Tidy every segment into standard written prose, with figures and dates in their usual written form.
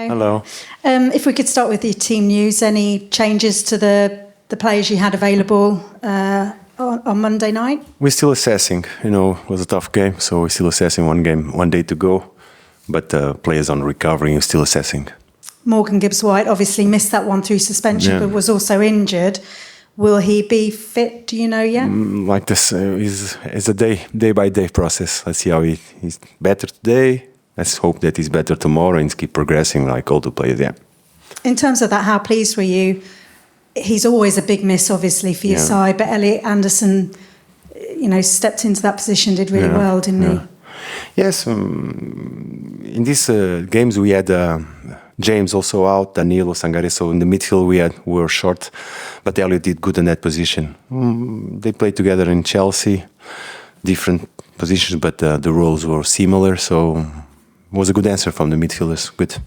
Hello. If we could start with the team news, any changes to the players you had available on Monday night? We're still assessing. It was a tough game, so we're still assessing one day to go. But players on recovery, we're still assessing. Morgan Gibbs-White obviously missed that one through suspension, but was also injured. Will he be fit? Do you know yet? Like this, it's a day-by-day process. Let's see how he's better today. Let's hope that he's better tomorrow and keep progressing like all the players, yeah. In terms of that, how pleased were you? He's always a big miss, obviously, for your side, but Elliot Anderson, stepped into that position, did really well, didn't he? Yes, in these games we had James also out, Danilo, Sangare, so in the midfield we were short, but Elliot did good in that position. They played together in Chelsea, different positions, but the roles were similar, so it was a good answer from the midfielders. Good.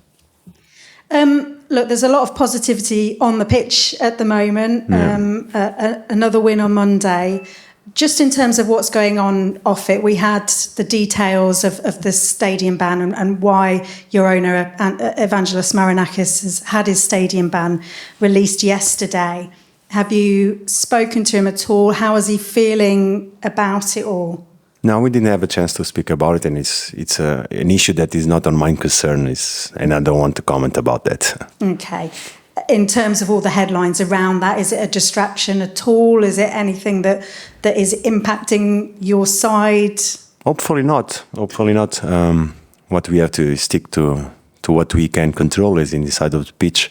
Look, there's a lot of positivity on the pitch at the moment. Another win on Monday. Just in terms of what's going on off it, we had the details of the stadium ban and why your owner, Evangelos Marinakis, has had his stadium ban released yesterday. Have you spoken to him at all? How is he feeling about it all? No, we didn't have a chance to speak about it, and it's an issue that is not on my concern, and I don't want to comment about that. Okay. In terms of all the headlines around that, is it a distraction at all? Is it anything that is impacting your side? Hopefully not. Hopefully not. What we have to stick to what we can control is in the side of the pitch,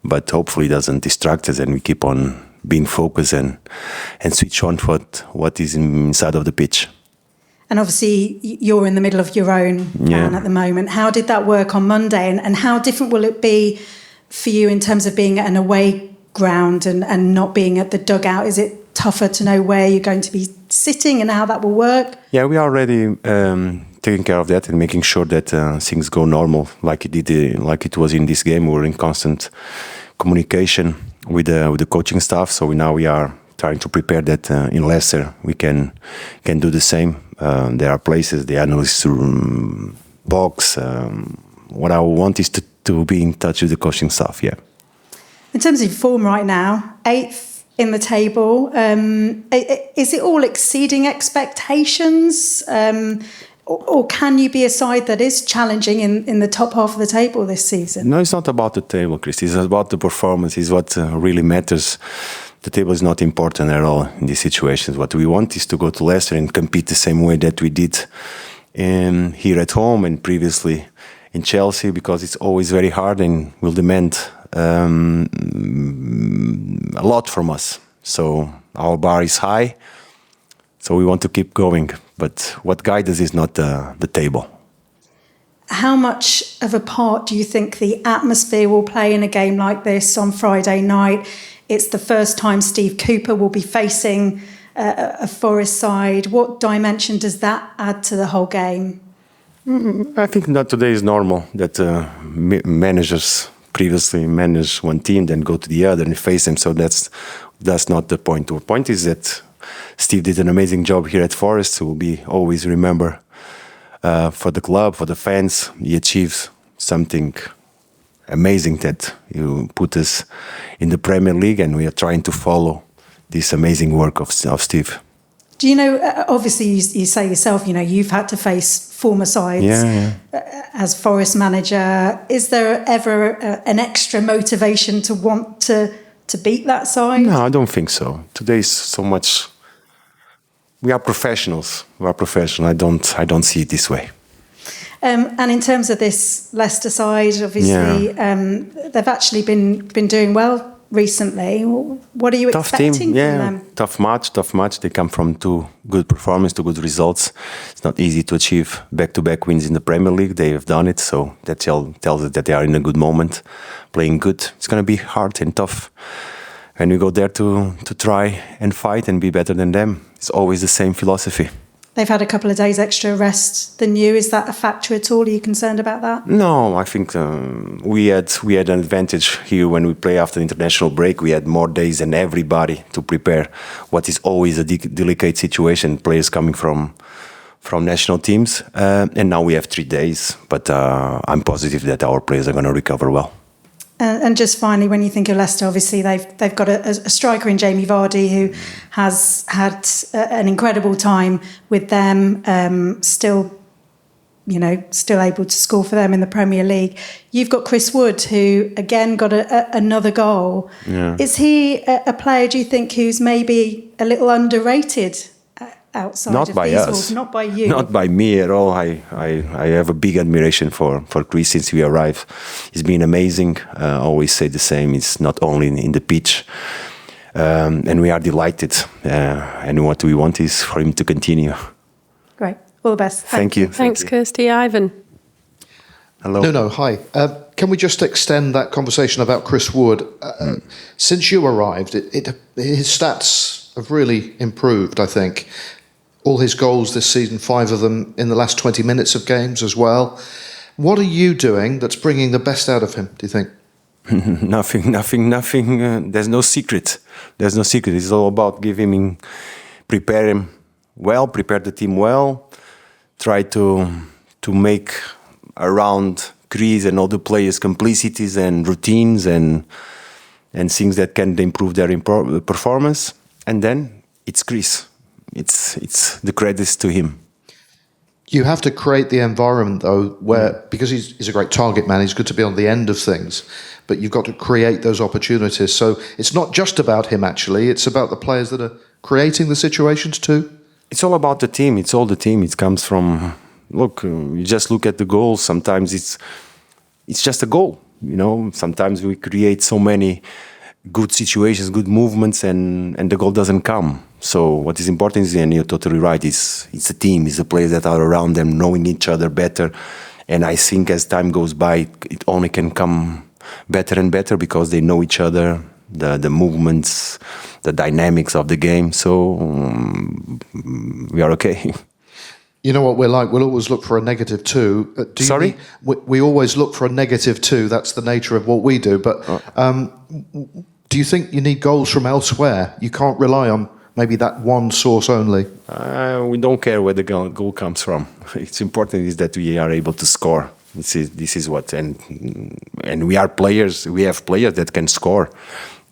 but hopefully it doesn't distract us and we keep on being focused and switch on for what is inside of the pitch. And obviously, you're in the middle of your own ban at the moment. How did that work on Monday? And how different will it be for you in terms of being at an away ground and not being at the dugout? Is it tougher to know where you're going to be sitting and how that will work? Yeah, we are already taking care of that and making sure that things go normal like it was in this game. We're in constant communication with the coaching staff. So now we are trying to prepare that in Leicester we can do the same. There are places, the analyst room, box. What I want is to be in touch with the coaching staff, yeah. In terms of your form right now, 8th in the table, is it all exceeding expectations? Or can you be a side that is challenging in the top half of the table this season? No, it's not about the table, Chris. It's about the performance. It's what really matters. The table is not important at all in these situations. What we want is to go to Leicester and compete the same way that we did here at home and previously in Chelsea, because it's always very hard and will demand a lot from us. So our bar is high, so we want to keep going. But what guides us is not the table. How much of a part do you think the atmosphere will play in a game like this on Friday night? It's the first time Steve Cooper will be facing a Forest side. What dimension does that add to the whole game? I think that today is normal, that managers previously manage one team, then go to the other and face them. So that's not the point. The point is that Steve did an amazing job here at Forest. He will be always remembered for the club, for the fans. He achieved something amazing that you put us in the Premier League, and we are trying to follow this amazing work of Steve. Do you know, obviously you say yourself, you've had to face former sides as Forest manager. Is there ever an extra motivation to want to beat that side? No, I don't think so. Today is so much... We are professionals. I don't see it this way. And in terms of this Leicester side, obviously, they've actually been doing well recently. What are you expecting from them? Tough match. They come from 2 good performances, 2 good results. It's not easy to achieve back-to-back wins in the Premier League. They have done it, so that tells us that they are in a good moment, playing good. It's going to be hard and tough. And we go there to try and fight and be better than them. It's always the same philosophy. They've had a couple of days extra rest than you. Is that a factor at all? Are you concerned about that? No, I think we had an advantage here when we play after the international break. We had more days than everybody to prepare what is always a delicate situation. Players coming from from national teams, and now we have 3 days. But I'm positive that our players are going to recover well. And just finally, when you think of Leicester, obviously they've got a striker in Jamie Vardy who has had an incredible time with them, still able to score for them in the Premier League. You've got Chris Wood, who again got another goal. Yeah. Is he a player, do you think, who's maybe a little underrated outside Not of by these us. Wolves? Not by you. Not by me at all. I have a big admiration for Chris since we arrived. He's been amazing. I always say the same. It's not only in the pitch. And we are delighted. And what we want is for him to continue. Great. All the best. Thank you. Thanks, Kirsty. Ivan. Hello. No, hi. Can we just extend that conversation about Chris Wood? Since you arrived, his stats have really improved, I think. All his goals this season, 5 of them in the last 20 minutes of games as well. What are you doing that's bringing the best out of him, do you think? Nothing. There's no secret. It's all about prepare him well, prepare the team well, try to make around Chris and all the players complicities and routines and things that can improve their performance. And then it's Chris. It's the credits to him. You have to create the environment, though, where because he's a great target man, he's good to be on the end of things, but you've got to create those opportunities. So it's not just about him, actually. It's about the players that are creating the situations too. It's all about the team. It's all the team. It comes from, you just look at the goals. Sometimes it's just a goal. Sometimes we create so many good situations, good movements, and the goal doesn't come. So what is important is, and you're totally right, it's a team, it's the players that are around them, knowing each other better. And I think as time goes by, it only can come better and better because they know each other, the movements, the dynamics of the game. So we are okay. You know what we're like? We'll always look for a negative two. Sorry? We always look for a negative two. That's the nature of what we do. But do you think you need goals from elsewhere? You can't rely on maybe that one source only. We don't care where the goal comes from. It's important is that we are able to score. This is what, and we are players. We have players that can score.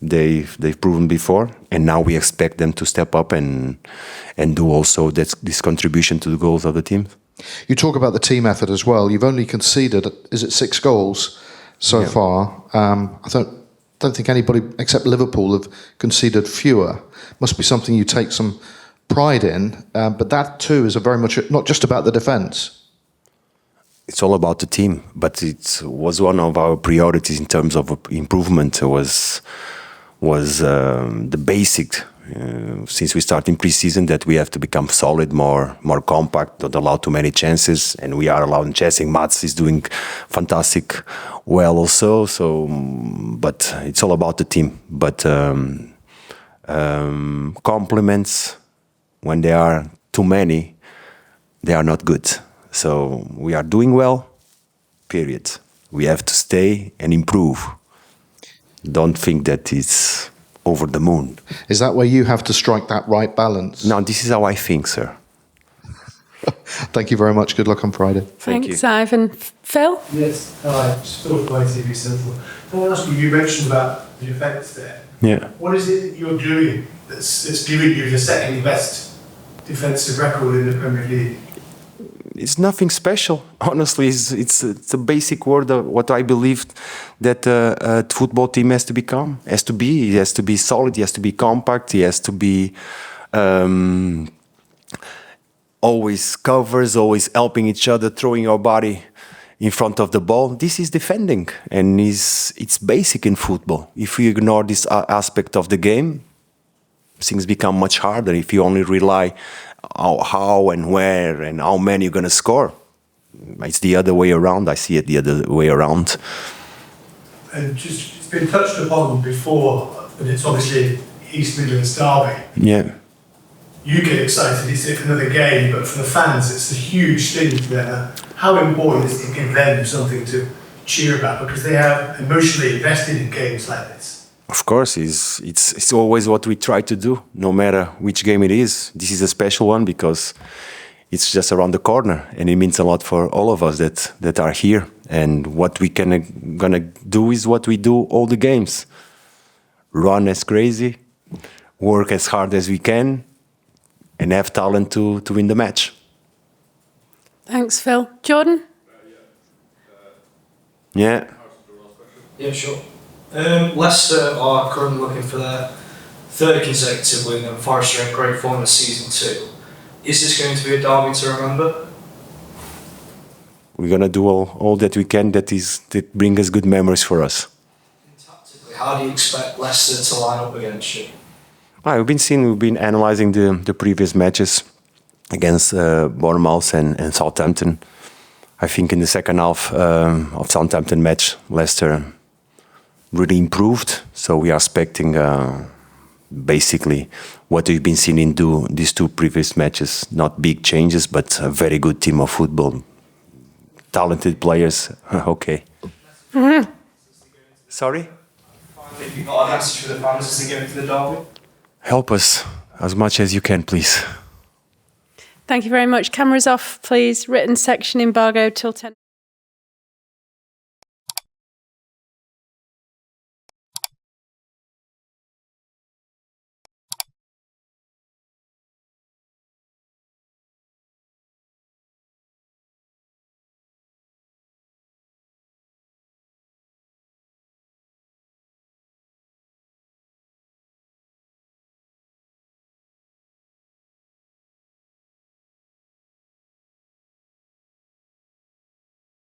They've proven before, and now we expect them to step up and do also this contribution to the goals of the team. You talk about the team effort as well. You've only conceded, is it 6 goals so far? I don't think anybody except Liverpool have conceded fewer. Must be something you take some pride in, but that too is very much not just about the defence. It's all about the team, but it was one of our priorities in terms of improvement. Was the basic since we start in pre-season that we have to become solid, more compact, don't allow too many chances, and we are allowing chances. Mats is doing fantastic well also. So, but it's all about the team. But compliments, when there are too many, they are not good. So we are doing well, period. We have to stay and improve. Don't think that it's over the moon. Is that where you have to strike that right balance? No, this is how I think, sir. Thank you very much. Good luck on Friday. Thanks, Ivan. Phil? Yes, hi. It's Phil from ITV Central. I want to ask you mentioned about the defence there. Yeah. What is it that you're doing that's giving you the second best defensive record in the Premier League? It's nothing special. Honestly, it's a basic word of what I believe that a football team has to become. Has to be. It has to be solid. It has to be compact. It has to be always covers, always helping each other, throwing your body in front of the ball. This is defending, and it's basic in football. If you ignore this aspect of the game, things become much harder. If you only rely how and where and how many you're going to score. It's the other way around. I see it the other way around. And just, it's been touched upon before, and it's obviously East Midlands derby. Yeah. You get excited, it's another game, but for the fans, it's a huge thing for them. How important is it to give them something to cheer about? Because they are emotionally invested in games like this. Of course, it's always what we try to do, no matter which game it is. This is a special one because it's just around the corner, and it means a lot for all of us that are here. And what we gonna do is what we do all the games: run as crazy, work as hard as we can, and have talent to win the match. Thanks, Phil. Jordan? Yeah. Yeah, sure. Leicester are currently looking for their third consecutive win, and Forest are in great form this season too. Is this going to be a derby to remember? We're gonna do all that we can that bring us good memories for us. Tactically, how do you expect Leicester to line up against you? We've been analysing the previous matches against Bournemouth and Southampton. I think in the second half of Southampton match, Leicester really improved. So we are expecting basically what we've been seeing in these two previous matches. Not big changes, but a very good team of football. Talented players. Okay. Mm-hmm. Sorry? If you've got a message for the fans as they go into the derby? Help us as much as you can, please. Thank you very much. Cameras off, please. Written section embargo till 10.